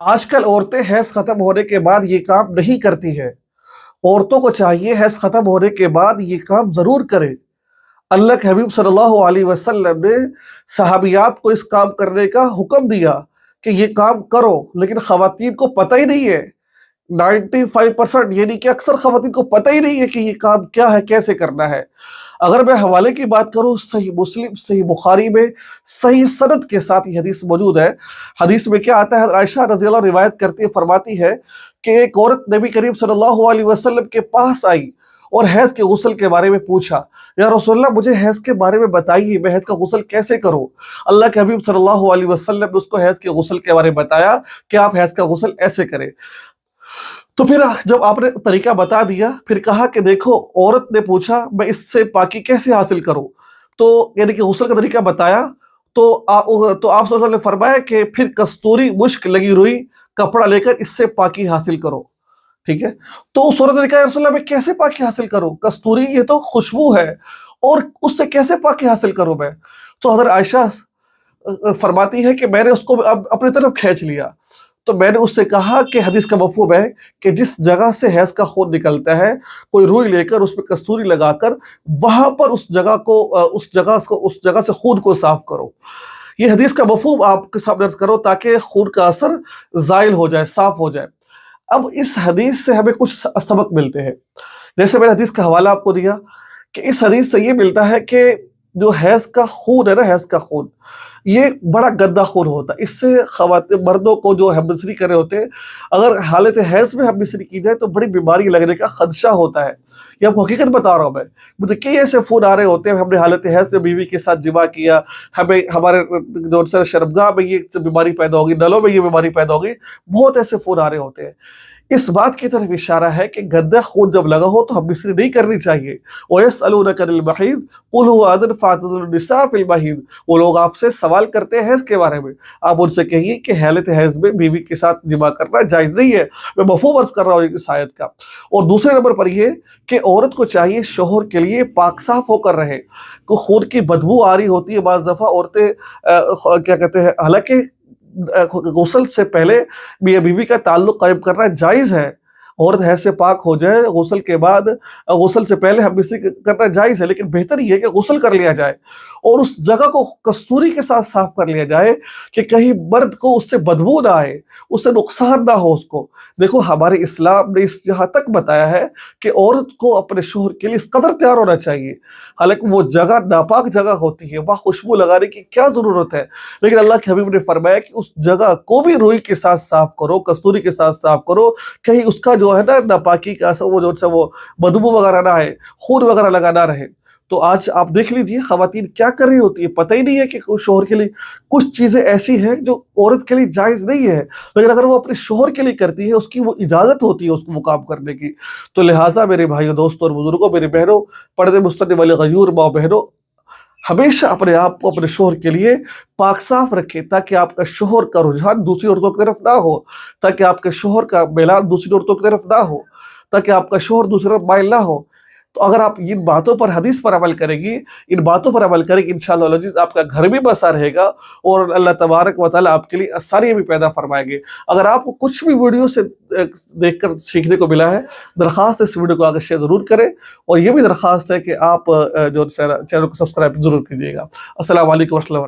آج کل عورتیں حیض ختم ہونے کے بعد یہ کام نہیں کرتی ہیں۔ عورتوں کو چاہیے حیض ختم ہونے کے بعد یہ کام ضرور کرے۔ اللہ کے حبیب صلی اللہ علیہ وسلم نے صحابیات کو اس کام کرنے کا حکم دیا کہ یہ کام کرو، لیکن خواتین کو پتہ ہی نہیں ہے۔ 95% یعنی کہ اکثر خواتین کو پتہ ہی نہیں ہے کہ یہ کام کیا ہے، کیسے کرنا ہے۔ اگر میں حوالے کی بات کروں، صحیح مسلم، صحیح بخاری میں صحیح سند کے ساتھ یہ حدیث موجود ہے۔ حدیث میں کیا آتا ہے؟ عائشہ رضی اللہ عنہ روایت کرتی ہے، فرماتی ہے کہ ایک عورت نبی کریم صلی اللہ علیہ وسلم کے پاس آئی اور حیض کے غسل کے بارے میں پوچھا، یا رسول اللہ مجھے حیض کے بارے میں بتائیے، میں حیض کا غسل کیسے کروں؟ اللہ کے حبیب صلی اللہ علیہ وسلم نے اس کو حیض کے غسل کے بارے میں بتایا کہ آپ حیض کا غسل ایسے کریں۔ تو پھر جب آپ نے طریقہ بتا دیا، پھر کہا کہ دیکھو، عورت نے پوچھا میں اس سے پاکی کیسے حاصل کروں، تو یعنی کہ غسل کا طریقہ بتایا، تو آپ صلی اللہ علیہ وسلم نے فرمایا کہ پھر کستوری مشک لگی روئی کپڑا لے کر اس سے پاکی حاصل کرو، ٹھیک ہے؟ تو اس عورت نے کہا، یا رسول اللہ میں کیسے پاکی حاصل کروں؟ کستوری یہ تو خوشبو ہے، اور اس سے کیسے پاکی حاصل کروں میں؟ تو حضرت عائشہ فرماتی ہے کہ میں نے اس کو اپنی طرف کھینچ لیا، تو میں نے اس سے کہا کہ حدیث کا مفہوم ہے کہ جس جگہ سے حیض کا خون نکلتا ہے، کوئی روئی لے کر اس پہ کستوری لگا کر وہاں پر اس جگہ سے خون کو صاف کرو۔ یہ حدیث کا مفہوم آپ کے سامنے عرض کرو تاکہ خون کا اثر زائل ہو جائے، صاف ہو جائے۔ اب اس حدیث سے ہمیں کچھ سبق ملتے ہیں۔ جیسے میں نے حدیث کا حوالہ آپ کو دیا کہ اس حدیث سے یہ ملتا ہے کہ جو حیض کا خون ہے نا، حیض کا خون یہ بڑا گندا خون ہوتا ہے۔ اس سے خواتین، مردوں کو جو ہم نثری کر رہے ہوتے ہیں، اگر حالت حیض میں ہم نثری کی جائے تو بڑی بیماری لگنے کا خدشہ ہوتا ہے۔ یہ آپ حقیقت بتا رہا ہوں میں، مجھے کئی ایسے فون آ رہے ہوتے ہیں، ہم نے حالت حیض سے بیوی کے ساتھ جماع کیا، ہمارے جو شرمگاہ میں یہ بیماری پیدا ہوگی، نلوں میں یہ بیماری پیدا ہوگی، بہت ایسے فون آ رہے ہوتے ہیں۔ اس بات کی طرف اشارہ ہے کہ گندا خون جب لگا ہو تو ہم نثری نہیں کرنی چاہیے۔ وَيَسْأَلُونَكَ عَنِ الْمَحِيضِ قُلْ هُوَ أَذًى فَاعْتَزِلُوا النِّسَاءَ فِي الْمَحِيضِ۔ وہ لوگ آپ سے سوال کرتے ہیں حیض کے بارے میں، آپ ان سے کہیے کہ حالت حیض میں بیوی کے ساتھ جماع کرنا جائز نہیں ہے۔ میں مفہوم عرض کر رہا ہوں اس آیت کا۔ اور دوسرے نمبر پر یہ کہ عورت کو چاہیے شوہر کے لیے پاک صاف ہو کر رہے۔ کو خون کی بدبو آ رہی ہوتی ہے، بعض دفعہ عورتیں کیا کہتے ہیں، حالانکہ غسل سے پہلے میاں بیوی کا تعلق قائم کرنا جائز ہے۔ عورت حیض سے پاک ہو جائے، غسل کے بعد، غسل سے پہلے ہم نثری کرنا جائز ہے، لیکن بہتر یہ ہے کہ غسل کر لیا جائے اور اس جگہ کو کستوری کے ساتھ صاف کر لیا جائے کہ کہیں مرد کو اس سے بدبو نہ آئے، اس سے نقصان نہ ہو اس کو۔ دیکھو ہمارے اسلام نے اس جہاں تک بتایا ہے کہ عورت کو اپنے شوہر کے لیے اس قدر تیار ہونا چاہیے، حالانکہ وہ جگہ ناپاک جگہ ہوتی ہے، وہاں خوشبو لگانے کی کیا ضرورت ہے؟ لیکن اللہ کے حبیب نے فرمایا کہ اس جگہ کو بھی روئی کے ساتھ صاف کرو، کستوری کے ساتھ صاف کرو، کہیں اس کا جو ہے نا ناپاکی کا وہ بدبو وغیرہ نہ ہے، خون وغیرہ لگا نہ رہے۔ تو آج آپ دیکھ لیجئے خواتین کیا کر رہی ہوتی ہے، پتہ ہی نہیں ہے کہ شوہر کے لیے کچھ چیزیں ایسی ہیں جو عورت کے لیے جائز نہیں ہے، لیکن اگر وہ اپنے شوہر کے لیے کرتی ہے، اس کی وہ اجازت ہوتی ہے اس کو وہ کام کرنے کی۔ تو لہٰذا میرے بھائیوں، دوستوں اور بزرگوں، میرے بہنوں، پردے مسترنے والے غیور ماں بہنوں، ہمیشہ اپنے آپ کو اپنے شوہر کے لیے پاک صاف رکھیں تاکہ آپ کا شوہر کا رجحان دوسری عورتوں کی طرف نہ ہو، تاکہ آپ کے شوہر کا میلان دوسری عورتوں کی طرف نہ ہو، تاکہ آپ کا شوہر دوسری طرف مائل نہ ہو۔ تو اگر آپ ان باتوں پر، حدیث پر عمل کریں گی، ان باتوں پر عمل کریں گی، انشاءاللہ العزیز آپ کا گھر بھی بسا رہے گا اور اللہ تبارک و تعالیٰ آپ کے لیے آسانیاں بھی پیدا فرمائیں گے۔ اگر آپ کو کچھ بھی ویڈیو سے دیکھ کر سیکھنے کو ملا ہے، درخواست اس ویڈیو کو آگے شیئر ضرور کریں، اور یہ بھی درخواست ہے کہ آپ جو چینل کو سبسکرائب ضرور کیجیے گا۔ السلام علیکم و رحمۃ اللہ وبرکاتہ۔